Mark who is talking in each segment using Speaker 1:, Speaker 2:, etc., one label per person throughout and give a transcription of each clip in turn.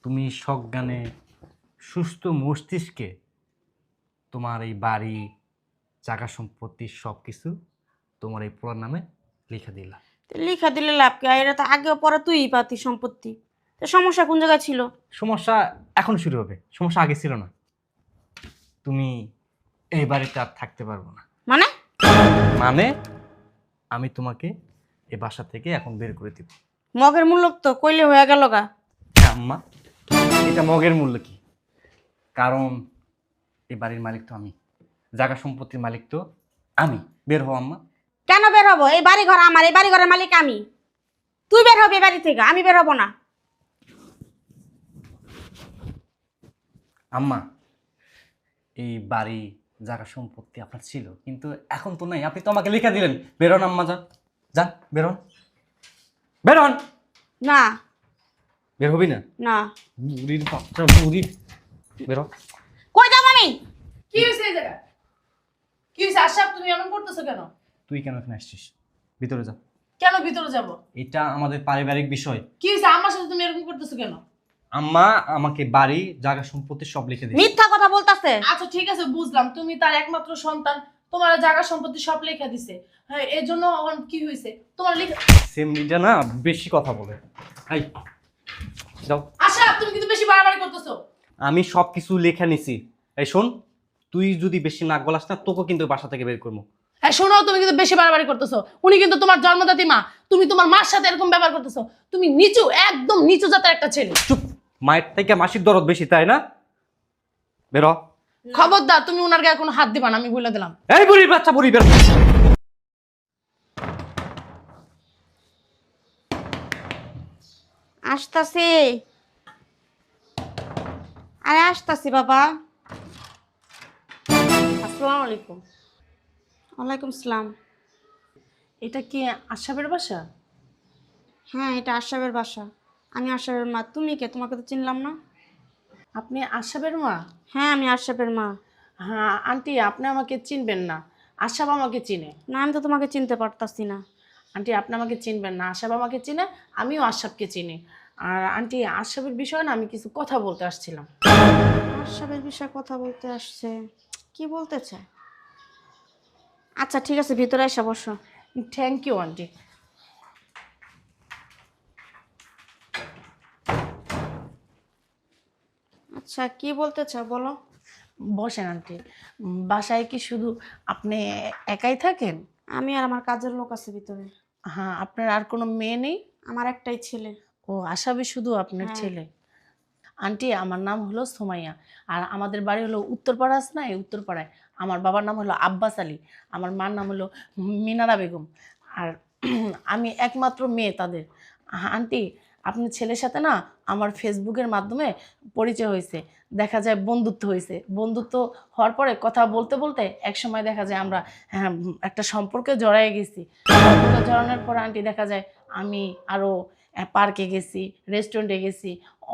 Speaker 1: তুমি সজ্ঞানে সুস্থ মস্তিষ্কে তোমার এই বাড়ি জায়গা সম্পত্তি সব কিছু তোমার এই পুরার নামে লিখে দিলা।
Speaker 2: লিখা দিলে লাভ কি? আর এটা তো আগেও পরে তুই পাতি সম্পত্তি। তো সমস্যা কোন জায়গায় ছিল?
Speaker 1: সমস্যা এখন শুরু হবে, সমস্যা আগে ছিল না। তুমি এই বাড়িতে আর থাকতে পারবো না।
Speaker 2: মানে
Speaker 1: মানে আমি তোমাকে এই বাসা থেকে এখন বের করে দিব।
Speaker 2: মগের মূল্য তো কইলে হয়ে গেল গা।
Speaker 1: আম্মা, এটা মগের মূল্য কি? কারণ এই বাড়ির মালিক তো আমি, জায়গা সম্পত্তির মালিক তো আমি। বের হও আম্মা।
Speaker 2: কেন বের হবো? এই বাড়ি ঘর আমার, এই বাড়ি ঘরের মালিক আমি। তুই বের হবি বাড়ি থেকে, আমি বের হবো না।
Speaker 1: আম্মা, এই বাড়ি জায়গা সম্পত্তি আপনার ছিল, কিন্তু এখন তো নাই। আপনি তো আমাকে লিখে দিলেন। বেরোন আম্মা, যান যান, বেরোন বেরোন।
Speaker 2: না
Speaker 1: বের হবি না?
Speaker 2: না।
Speaker 1: বুড়ির বাচ্চা বুড়ি, বেরো।
Speaker 2: কই যাবো আমি?
Speaker 3: কি হয়েছে এই জায়গা? কি হয়েছে আশরাফ, তুমি এমন করতেছো কেন?
Speaker 1: তুই কেন এখানে আসছিস? ভিতরে যা।
Speaker 3: কেন ভিতরে যাব?
Speaker 1: এটা আমাদের পারিবারিক বিষয়।
Speaker 3: কি হয়েছে আমার সাথে তুমি এরকম করতেছো কেন?
Speaker 1: আম্মা আমাকে বাড়ি জায়গা সম্পত্তি সব লিখে দিয়েছে।
Speaker 2: মিথ্যা কথা বলতাছে।
Speaker 3: আচ্ছা ঠিক আছে, বুঝলাম তুমি তার একমাত্র সন্তান, তোমার জায়গা সম্পত্তি সব লেখা দিছে। হ্যাঁ, এর জন্য এখন কি হয়েছে তোমার লেখা?
Speaker 1: সেমনিটা না বেশি কথা বলে। এই যাও।
Speaker 3: আশরাফ, তুমি কিন্তু বেশি বাড়াবাড়ি করতেছো।
Speaker 1: আমি সব কিছু লেখা নিছি। এই শোন, তুই যদি বেশি নাক গলাস না, তোকে কিন্তু বাসা থেকে বের করবো।
Speaker 3: হ্যাঁ শোনো, তুমি কিন্তু বেশি বাড়াবাড়ি করতেছো। উনি কিন্তু তোমার জন্মদাতি মা, তুমি তোমার মার সাথে এরকম ব্যবহার করতেছো। তুমি নিচু, একদম নিচু জাতের একটা ছেলে।
Speaker 1: চুপ। মায়ের থেকে মাসির দরদ বেশি, তাই না? বেরো।
Speaker 3: খবরদার, তুমি ওনার গায়ে কোনো হাত দিবা না, আমি বলে দিলাম।
Speaker 1: এই বুড়ির বাচ্চা বুড়ি, বেরো।
Speaker 2: আসতাছি, আরে আসতাছি বাবা।
Speaker 3: আসসালামু আলাইকুম।
Speaker 2: ওয়ালাইকুম সালাম।
Speaker 3: এটা কি আশরাফের বাসা?
Speaker 2: হ্যাঁ, এটা আশরাফের বাসা। আমি আশরাফের মা। তুমি কে? তোমাকে তো চিনলাম না।
Speaker 3: আপনি আশরাফের মা?
Speaker 2: হ্যাঁ, আমি আশরাফের মা।
Speaker 3: হ্যাঁ আন্টি, আপনি আমাকে চিনবেন না, আশরাফ আমাকে চিনে।
Speaker 2: না, আমি তো তোমাকে চিনতে পারতাছি না।
Speaker 3: আন্টি, আপনি আমাকে চিনবেন না, আশরাফ আমাকে চিনে, আমিও আশরাফকে চিনি। আর আন্টি, আশরাফের বিষয়ে না আমি কিছু কথা বলতে আসছিলাম।
Speaker 2: আশরাফের বিষয়ে কথা বলতে আসছে? কি বলতে চায়? আচ্ছা ঠিক আছে, ভিতরে এসে বসো।
Speaker 3: Thank you aunty.
Speaker 2: আচ্ছা কি বলতে চাও বলো।
Speaker 3: বসেন আন্টি। বাসায় কি শুধু আপনি একাই থাকেন?
Speaker 2: আমি আর আমার কাজের লোক আছে ভিতরে।
Speaker 3: হ্যাঁ, আপনার আর কোনো মেয়ে নেই?
Speaker 2: আমার একটাই ছেলে।
Speaker 3: ও, আশরাফই শুধু আপনার
Speaker 2: হ্যাঁ।
Speaker 3: ছেলে? আন্টি, আমার নাম হলো সুমাইয়া, আর আমাদের বাড়ি হলো উত্তরপাড়া আছে না, এই উত্তরপাড়ায়। আমার বাবার নাম হলো আব্বাস আলী, আমার মার নাম হলো মিনারা বেগম। আর আমি একমাত্র মেয়ে তাদের। আন্টি, আপনার ছেলের সাথে না আমার ফেসবুকের মাধ্যমে পরিচয় হয়েছে, দেখা যায় বন্ধুত্ব হয়েছে। বন্ধুত্ব হওয়ার পরে কথা বলতে বলতে একসময় দেখা যায় আমরা একটা সম্পর্কে জড়ায় গেছি। সম্পর্কে জড়ানোর পর আন্টি দেখা যায় আমি আরও পার্কে গেছি, রেস্টুরেন্টে গেছি,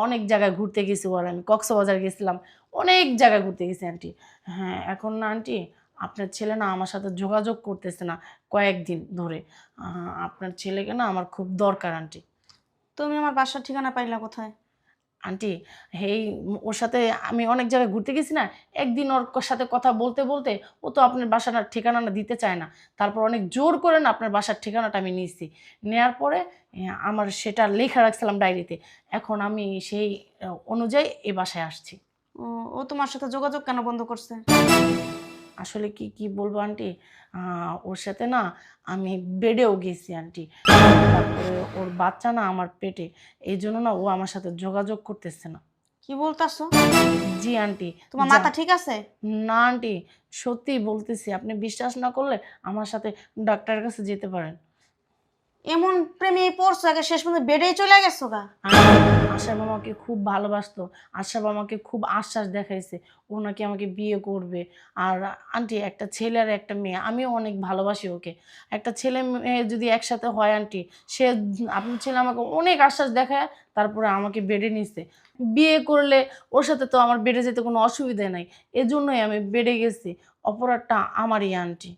Speaker 3: অনেক জায়গায় ঘুরতে গেছি। আর আমি কক্সবাজার গেছিলাম, অনেক জায়গায় ঘুরতে গেছি আন্টি। হ্যাঁ, এখন না আন্টি, আপনার ছেলে না আমার সাথে যোগাযোগ করতেছে না কয়েকদিন ধরে। আপনার ছেলেকে না আমার খুব দরকার আন্টি।
Speaker 2: তুমি আমার বাসার ঠিকানা পাইলা কোথায়?
Speaker 3: আন্টি, এই ওর সাথে আমি অনেক জায়গায় ঘুরতে গেছি না, একদিন ওর সাথে কথা বলতে বলতে ও তো আপনার বাসার ঠিকানাটা দিতে চায় না। তারপর অনেক জোর করে না আপনার বাসার ঠিকানাটা আমি নিয়েছি। নেওয়ার পরে আমার সেটা লেখা রাখছিলাম ডায়েরিতে। এখন আমি সেই অনুযায়ী এই বাসায় আসছি।
Speaker 2: ও, ও তোমার সাথে যোগাযোগ কেন বন্ধ করছে?
Speaker 3: আসলে কি কি বলবো আন্টি, ওর সাথে না আমি বেডেও গেছি আন্টি। তারপরে ওর বাচ্চা না আমার পেটে, এই জন্য না ও আমার সাথে যোগাযোগ করতেছে না।
Speaker 2: কি বলতাছো?
Speaker 3: জি আন্টি।
Speaker 2: তোমার মাথা ঠিক আছে?
Speaker 3: না আন্টি, সত্যি বলতেছি, আপনি বিশ্বাস না করলে আমার সাথে ডাক্তারের কাছে যেতে পারেন।
Speaker 2: এমন প্রেমে পড়ছো, আগে শেষ পর্যন্ত বেডেই চলে গেছো গা।
Speaker 3: আশা আমাকে খুব ভালোবাসতো, আশা আমাকে খুব আশ্বাস দেখাইছে ও নাকি আমাকে বিয়ে করবে। আর আন্টি, একটা ছেলে আর একটা মেয়ে, আমিও অনেক ভালোবাসি ওকে। একটা ছেলে মেয়ে যদি একসাথে হয় আন্টি, সে আপনার ছেলে আমাকে অনেক আশ্বাস দেখায়, তারপরে আমাকে বেডে নিছে। বিয়ে করলে ওর সাথে তো আমার বেডে যেতে কোনো অসুবিধা নাই, এজন্যই আমি বেডে গেছি। অপরাধটা আমারই আন্টি।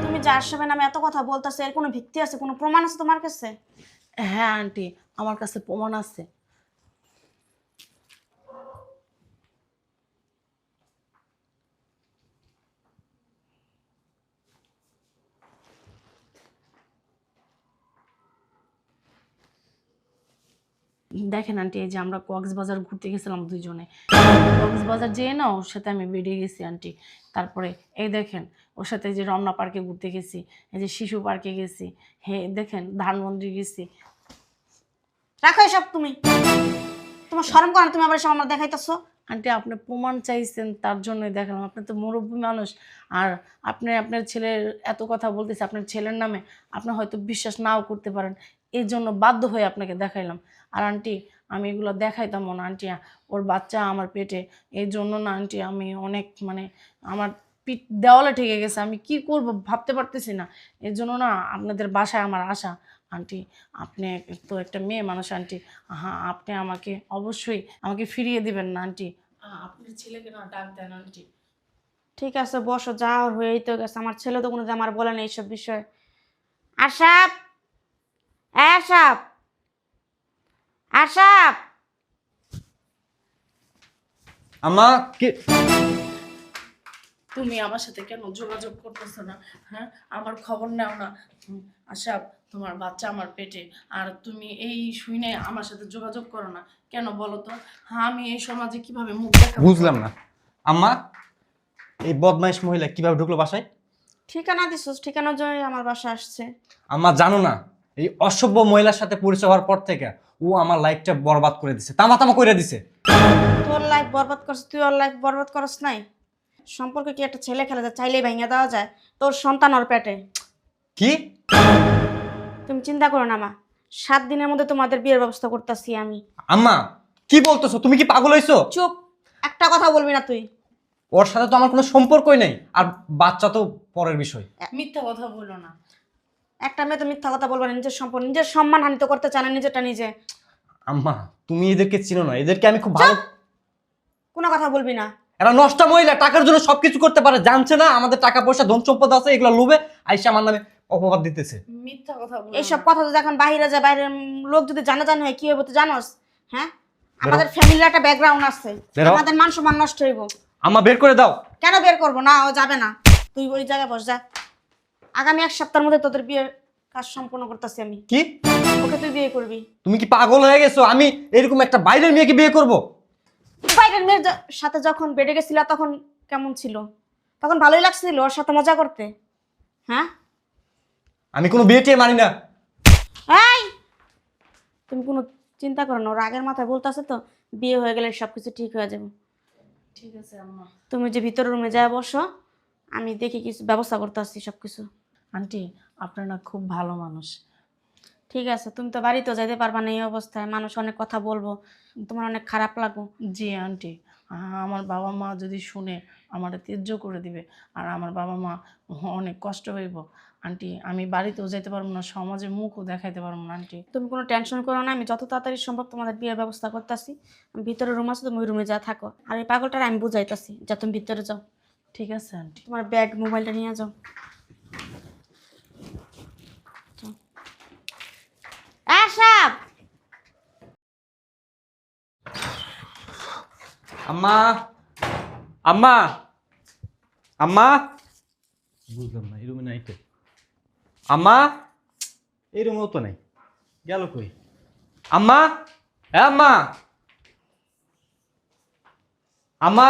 Speaker 2: তুমি যে আশরাফের নামে এত কথা বলতাছো, এর কোনো ভিত্তি আছে, কোনো প্রমাণ আছে তোমার কাছে?
Speaker 3: হ্যাঁ আন্টি, আমার কাছে প্রমাণ আছে। দেখেন আন্টি, এই যে আমরা কক্সবাজার ঘুরতে গেছিলাম দুইজনে, কক্সবাজার যেয়ে না ওর সাথে আমি বেরিয়ে গেছি আন্টি। তারপরে এই দেখেন ওর সাথে এই যে রমনা পার্কে ঘুরতে গেছি, এই যে শিশু পার্কে গেছি, হ্যাঁ দেখেন ধানমন্ডি গেছি।
Speaker 2: রাখো এসব তুমি। তোমার শরম করে না? তুমি আবার এসব আমার দেখাইতেছো।
Speaker 3: আন্টি আপনি প্রমাণ চাইছেন তার জন্যই দেখালাম, আপনি তো মুরব্বী মানুষ। আর আপনি আপনার ছেলের এত কথা বলতেছে আপনার ছেলের নামে, আপনি হয়তো বিশ্বাস নাও করতে পারেন, এই জন্য বাধ্য হয়ে আপনাকে দেখাইলাম। আর আন্টি আমি এগুলো দেখাইতাম না আন্টি, ওর বাচ্চা আমার পেটে, এই জন্য না আন্টি আমি অনেক মানে আমার পিঠ দেওয়ালে ঠেকে গেছে, আমি কি করব ভাবতে পারতেছি না। এর জন্য না আপনাদের বাসায় আমার আশা। আন্টি আপনি তো একটা মেয়ে মানুষ আন্টি, হ্যাঁ আপনি আমাকে অবশ্যই আমাকে ফিরিয়ে দিবেন না আন্টি, আপনার ছেলেকে না ডাক দেন আন্টি।
Speaker 2: ঠিক আছে বসো, যা হয়েই তো গেছে। আমার ছেলে তো কোনো আমার বলে না এইসব বিষয়ে। আশাপ, আশাপ, আশাপ।
Speaker 1: আম্মা কি
Speaker 3: তুমি আমার সাথে কেন যোগাযোগ করতেছো না? হ্যাঁ আমার খবর নাও না। আশা তোমার বাচ্চা আমার পেটে, আর তুমি এই শুনে আমার সাথে যোগাযোগ করো না কেন বলো তো? হ্যাঁ আমি এই সমাজে কিভাবে মুখ দেখাবো?
Speaker 1: বুঝলাম না আম্মা, এই বদমাইশ মহিলা কিভাবে ঢুকলো বাসায়?
Speaker 2: ঠিকানা দিছিস, ঠিকানা জয় আমার বাসা আসছে।
Speaker 1: আম্মা জানো না, এই অসভ্য মহিলার সাথে পরিচয় হওয়ার পর থেকে ও আমার লাইফটা বরবাদ করে দিছে, তামা তামা করে দিছে।
Speaker 2: তোর লাইফ বরবাদ করছিস, তুই ওর লাইফ বরবাদ করস নাই? সম্পর্কে কি একটা ছেলে খেলা যায়? চাইলেই ভেঙে দেওয়া যায়? তোর সন্তান ওর পেটে।
Speaker 1: কি?
Speaker 2: তুমি চিন্তা করো না মা, 7 দিনের মধ্যে তোমাদের বিয়ের ব্যবস্থা করতেছি আমি।
Speaker 1: আম্মা কি বলতেছো? তুমি কি পাগল হইছো?
Speaker 2: চুপ, একটা কথা বলবি না তুই।
Speaker 1: ওর সাথে তো আমার কোনো সম্পর্কই নেই, আর বাচ্চা তো পরের বিষয়।
Speaker 3: মিথ্যা কথা বলো না।
Speaker 2: একটা মেয়ে তো মিথ্যা কথা বলবে না, নিজের সম্পর্ক নিজের সম্মান হানিত করতে চায় না, নিজেরটা নিজে।
Speaker 1: আম্মা তুমি এদেরকে চিনো না, এদেরকে আমি খুব ভালো।
Speaker 2: কোনো কথা বলবি না।
Speaker 1: এরা নষ্ট মহিলা, টাকার জন্য সবকিছু করতে পারে, জানছে না আমাদের টাকা পয়সা ধন সম্পদ আছে, এগুলো লোভে আইসা আমার নামে অপবাদ দিতেছে।
Speaker 3: মিথ্যা কথা বলো
Speaker 2: এইসব
Speaker 3: না।
Speaker 2: কথা যদি এখন বাইরে যায়, বাইরের লোক যদি জানাজানি হয় কি হইব তুই জানোস? হ্যাঁ, আমাদের ফ্যামিলির একটা ব্যাকগ্রাউন্ড আছে,
Speaker 1: বেরো।
Speaker 2: আমাদের মান সম্মান নষ্ট হইব।
Speaker 1: আম্মা বের করে দাও।
Speaker 2: কেন বের করবো না? ও যাবে না, তুই ওই জায়গায় বস যা। আগামী 1 সপ্তাহের মধ্যে তোদের বিয়ের কাজ সম্পূর্ণ করতেছি আমি।
Speaker 1: কি?
Speaker 2: ওকে তুই বিয়ে করবি।
Speaker 1: তুমি কি পাগল হয়ে গেছো? আমি এরকম একটা বাইরের মেয়েকে বিয়ে করব?
Speaker 2: বাইরের মেয়ের সাথে যখন বেডে গেছিলা তখন কেমন ছিল? তখন ভালোই লাগছিল ওর সাথে মজা করতে? হ্যাঁ,
Speaker 1: আমি কোনো বিয়ে টিয়ে মানি না।
Speaker 2: এই তুমি কোনো চিন্তা করো না, ওর আগের মাথায় বলতেছে তো বিয়ে হয়ে গেলে সবকিছু ঠিক হয়ে যাবে।
Speaker 3: ঠিক আছে আম্মা।
Speaker 2: তুমি যে ভিতরের রুমে যায় বসো, আমি দেখি কিছু ব্যবস্থা করতে আসছি সবকিছু।
Speaker 3: আন্টি আপনার না খুব ভালো মানুষ।
Speaker 2: ঠিক আছে, তুমি তো বাড়িতেও যাইতে পারবা না এই অবস্থায়, মানুষ অনেক কথা বলবো, তোমার অনেক খারাপ লাগবো।
Speaker 3: জি আন্টি, আমার বাবা মা যদি শুনে আমার ত্যায্য করে দিবে, আর আমার বাবা মা অনেক কষ্ট হইব আন্টি। আমি বাড়িতেও যেতে পারবো না, সমাজে মুখও দেখাইতে পারবো না আন্টি।
Speaker 2: তুমি কোনো টেনশন করো না, আমি যত তাড়াতাড়ি সম্ভব তোমাদের বিয়ের ব্যবস্থা করতেছি। ভিতরে রুম আছে, তুমি ওই রুমে যা থাকো, আর এই পাগলটার আমি বুঝাইতেছি যা, তুমি ভিতরে যাও।
Speaker 3: ঠিক আছে আন্টি।
Speaker 2: তোমার ব্যাগ মোবাইলটা নিয়ে যাও। আশাপ,
Speaker 1: আম্মা, আম্মা, আম্মা। বুঝলাম না, এই রুমে নাই তো। আম্মা, এই রুমেও তো নাই, গেল কই? আম্মা, হ্যাঁ আম্মা, আম্মা,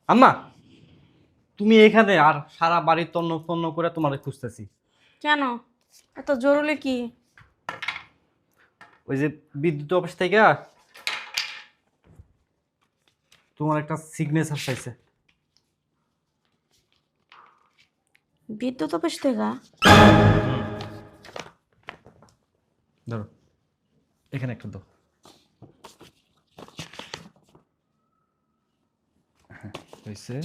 Speaker 1: আম্মা, তুমি এখানে আর সারা বাড়ি তন্ন তন্ন করে তোমার খুঁজতেছি।
Speaker 2: কেন এত জরুরি কি?
Speaker 1: ওই যে বিদ্যুৎ অফিস থেকে তোমার একটা সিগনেচার চাইছে।
Speaker 2: বিদ্যুৎ অফিস থেকে?
Speaker 1: ধরো, এখানে একটা দাও। হ্যাঁ হয়েছে।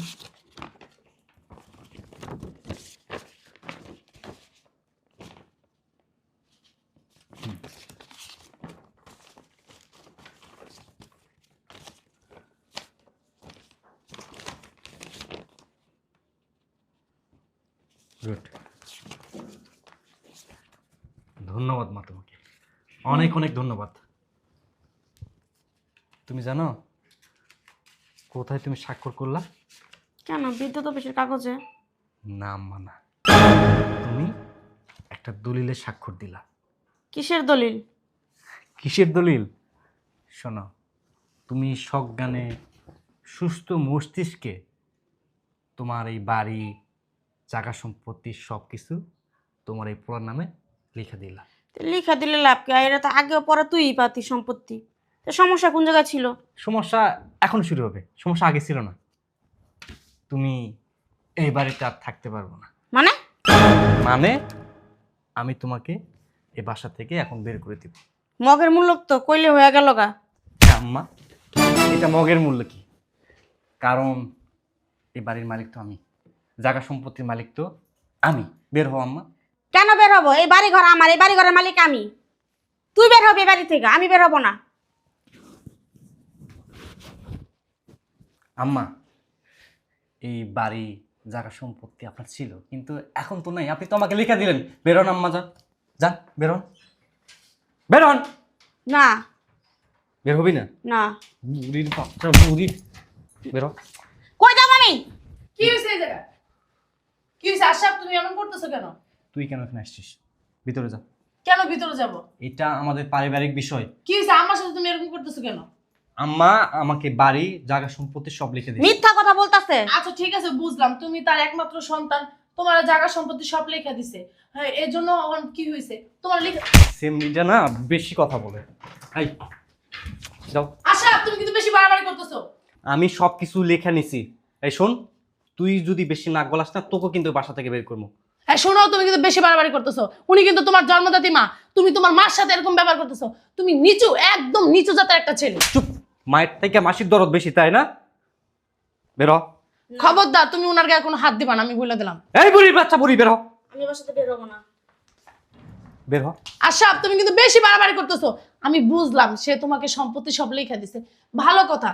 Speaker 1: গুড, ধন্যবাদ মা, তোমাকে অনেক অনেক ধন্যবাদ। তুমি জানো কোথায় তুমি স্বাক্ষর করলা?
Speaker 2: কেন বিদ্যুৎ অফিসের কাগজে?
Speaker 1: না মানা, তুমি একটা দলিলে স্বাক্ষর দিলা।
Speaker 2: কিসের দলিল?
Speaker 1: কিসের দলিল? শোনো, তুমি সজ্ঞানে সুস্থ মস্তিষ্কে তোমার এই বাড়ি, জায়গা সম্পত্তি সব কিছু তোমার এই পোলার নামে লিখে দিলা।
Speaker 2: লিখা দিলে লাভ কি? আর এটা তো আগেও পরে তুই পাতি সম্পত্তি। তো সমস্যা কোন জায়গায় ছিল?
Speaker 1: সমস্যা এখন শুরু হবে, সমস্যা আগে ছিল না। তুমি এই বাড়িতে আর থাকতে পারবো না।
Speaker 2: মানে
Speaker 1: মানে আমি তোমাকে এই বাসা থেকে এখন বের করে দিব।
Speaker 2: মগের মূল্য তো কইলে হয়ে গেল গা।
Speaker 1: আম্মা, এটা মগের মূল্য কি? কারণ এই বাড়ির মালিক তো আমি, জায়গা সম্পত্তির মালিক তো আমি। বের হও আম্মা।
Speaker 2: কেন বের হবো? এই বাড়ি ঘর আমার, এই বাড়ি ঘরের মালিক আমি। তুই বের হবি এই বাড়ি থেকে, আমি বের হবো না।
Speaker 1: আম্মা, এই বাড়ি, জায়গা সম্পত্তি আপনার ছিল, কিন্তু এখন তো নাই। আপনি তো আমাকে লিখে দিলেন। বেরোন আম্মা, যান যান, বেরোন বেরোন।
Speaker 2: না
Speaker 1: বের হবি না?
Speaker 2: না।
Speaker 1: বুড়ির বাচ্চা বুড়ি, বেরো।
Speaker 2: কই যাব আমি?
Speaker 3: কি হয়েছে এই জায়গা? কি হয়েছে আশরাফ, তুমি এমন করতেছো কেন?
Speaker 1: তুই কেন এখানে আসছিস? ভিতরে যা।
Speaker 3: কেন ভিতরে যাব?
Speaker 1: এটা আমাদের পারিবারিক বিষয়।
Speaker 3: কি হয়েছে আমার সাথে তুমি এরকম করতেছো কেন?
Speaker 1: আম্মা আমাকে বাড়ি, জায়গা সম্পত্তি সব লিখে দিয়েছে।
Speaker 2: মিথ্যা কথা বলতাছে।
Speaker 3: আচ্ছা ঠিক আছে, বুঝলাম তুমি তার একমাত্র সন্তান, তোমার জায়গা সম্পত্তি সব লেখা দিছে। হ্যাঁ, এর জন্য এখন কি হয়েছে তোমার লেখা?
Speaker 1: সেম মিডিয়া না, বেশি কথা বলে। এই যাও।
Speaker 3: আশরাফ, তুমি কিন্তু বেশি বাড়াবাড়ি করতেছো।
Speaker 1: আমি সব কিছু লেখা নিছি। এই শোন, তুই যদি বেশি নাক গলাস না, তোকে কিন্তু বাসা থেকে বের করবো।
Speaker 3: হ্যাঁ শোনো, তুমি কিন্তু বেশি বাড়াবাড়ি করতেছো। উনি কিন্তু তোমার জন্মদাতি মা, তুমি তোমার মার সাথে এরকম ব্যবহার করতেছো। তুমি নিচু, একদম নিচু জাতের একটা ছেলে।
Speaker 1: চুপ। মায়ের থেকে মাসির দরদ বেশি, তাই না? বেরো।
Speaker 3: খবরদার, তুমি ওনার গায়ে কোনো হাত দিবা না, আমি বলে দিলাম।
Speaker 1: এই বুড়ির বাচ্চা বুড়ি, বেরো।
Speaker 2: আমি বাসাতে বের হবো না।
Speaker 1: বের হ।
Speaker 3: আশরাফ, তুমি কিন্তু বেশি বাড়াবাড়ি করতেছো। আমি বুঝলাম সে তোমাকে সম্পত্তি সব লেখা দিছে, ভালো কথা।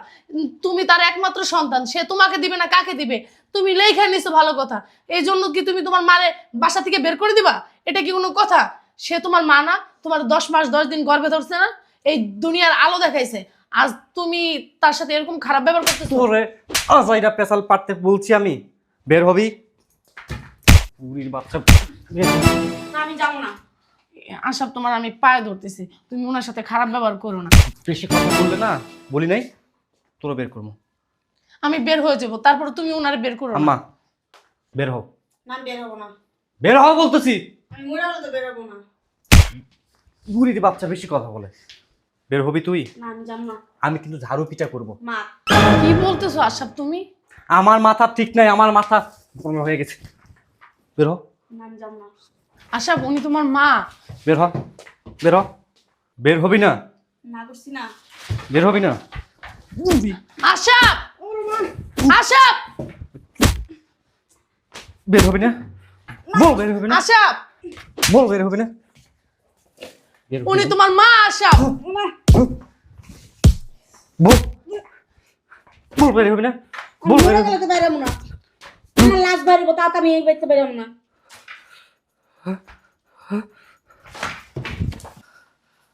Speaker 3: তুমি তার একমাত্র সন্তান, সে তোমাকে দিবে না কাকে দিবে? তুমি লেখা নিছো, ভালো কথা। এই জন্য কি তুমি তোমার মারে বাসা থেকে বের করে দিবা? এটা কি কোনো কথা? সে তোমার মা না? তোমার 10 মাস 10 দিন গর্ভে ধরছে না? এই দুনিয়ার আলো দেখাইছে, আজ তুমি তার সাথে এরকম খারাপ ব্যবহার করতেছো।
Speaker 1: তোরে আজাইরা পেছাল পারতে বলছি আমি। বের হবি। বুড়ির বাচ্চা।
Speaker 2: না আমি যাবো না।
Speaker 3: আশরাফ, তোমার আমি পায়ে ধরতেছি, তুমি ওনার সাথে খারাপ ব্যবহার করো না।
Speaker 1: বেশি কথা বললে না, বলি নাই তোরা বের করবো।
Speaker 3: আমি বের হয়ে যাবো, তারপর তুমি ওনারে বের করো না।
Speaker 1: আম্মা, বের হও।
Speaker 2: না আমি বের হবো না।
Speaker 1: বের হও বলতেছি।
Speaker 2: আমি মরে হলে তো বের হবো না।
Speaker 1: বুড়ির বাচ্চা বেশি কথা বলে। বের হবি তুই।
Speaker 2: না আমি যাবো না।
Speaker 1: আমি কিন্তু ঝাড়ু পিটা করবো।
Speaker 2: মা।
Speaker 3: কি বলতেছো আশরাফ তুমি?
Speaker 1: আমার মাথা ঠিক নাই, আমার মাথা গরম হয়ে গেছে। বের হ।
Speaker 2: না আমি যাবো না।
Speaker 3: আশরাফ, উনি তোমার মা।
Speaker 1: বের হ। বের হ। বের হবি না?
Speaker 2: না করছি না।
Speaker 1: বের হবি না?
Speaker 3: আশরাফ, আশরাফ,
Speaker 1: বের হবি না? বল বের হবি না?
Speaker 3: আশরাফ,
Speaker 1: বল বের হবি না? বের হবি
Speaker 3: উনি
Speaker 1: না?
Speaker 3: তোমার মা আশরাফ।
Speaker 1: বল। বল বের হবি না? বল বের
Speaker 2: মরে
Speaker 1: হবি না?
Speaker 2: গেলে তো বের হবো না। আমার লাশ বাড়িব, তা তো আমি এই বাড়িতে বের হবো না।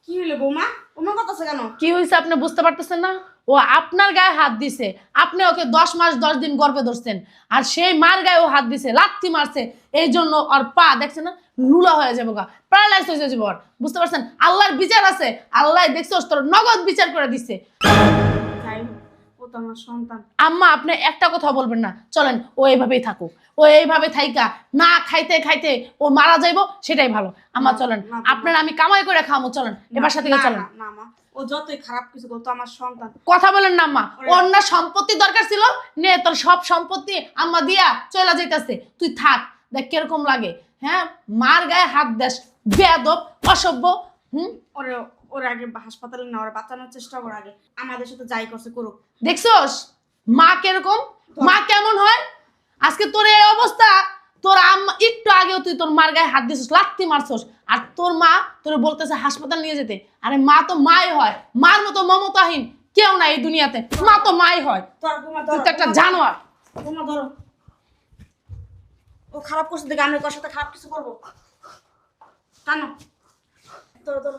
Speaker 2: কি হইলো বৌমা? ওমা কথা কেন?
Speaker 3: কি হয়েছে আপনি বুঝতে পারতেছেন না? ও আপনার গায়ে হাত দিছে, আপনি ওকে 10 মাস 10 দিন গর্ভে ধরছেন, আর সেই মার গায়ে ও হাত দিছে, লাথি মারছে। এই জন্য ওর পা দেখছেন না, লুলা হয়ে যাবো গা, প্যারালাইজ হয়ে যাবো ওর। বুঝতে পারছেন? আল্লাহর বিচার আছে, আল্লাহ দেখছোস তোর নগদ বিচার করে দিছে।
Speaker 2: যাই হোক, ও তো আমার সন্তান।
Speaker 3: আম্মা, আপনি একটা কথা বলবেন না, চলেন ও এইভাবেই থাকুক। ও এইভাবে থাইকা না খাইতে খাইতে ও মারা যাইবো, সেটাই ভালো। আম্মা চলেন,
Speaker 2: না,
Speaker 3: আপনার আমি কামাই করে খামো, চলেন এ বাসা থেকে
Speaker 2: না,
Speaker 3: চলেন।
Speaker 2: না, না মা, ও যতই খারাপ কিছু করতো আমার সন্তান।
Speaker 3: কথা বলেন না আম্মা, ওর না সম্পত্তি দরকার ছিল, নে তোর সব সম্পত্তি আম্মা দিয়া চলে যাইতাছে, তুই থাক। দেখ কিরকম লাগে, হ্যাঁ? মার গায়ে হাত দেশ, বেয়াদব, অসভ্য।
Speaker 2: ওরে ওরে আগে হাসপাতালে না, ওরা বাঁচানোর চেষ্টা কর আগে। আমাদের সাথে যাই করছে করুক।
Speaker 3: দেখছোস মা কিরকম, মা কেমন হয়? আজকে তোর এই অবস্থা, তোর আম্মা একটু আগেও তুই তোর মার গায়ে হাত দিছিস, লাত্তি মারছস, আর তোর মা তোর বলতেছে হাসপাতাল নিয়ে যেতে। আরে মা তো মাই হয়, মার মতো মমতাহীন কেউ নাই এই দুনিয়াতে, মা তো মাই হয়।
Speaker 2: তোরা বোমা
Speaker 3: তুই
Speaker 2: ধরো,
Speaker 3: তো একটা জানোয়ার।
Speaker 2: বোমা ধরো। ও খারাপ করছে দেখে আমরা তোর সাথে খারাপ কিছু করবো? টানো। ধরো ধরো।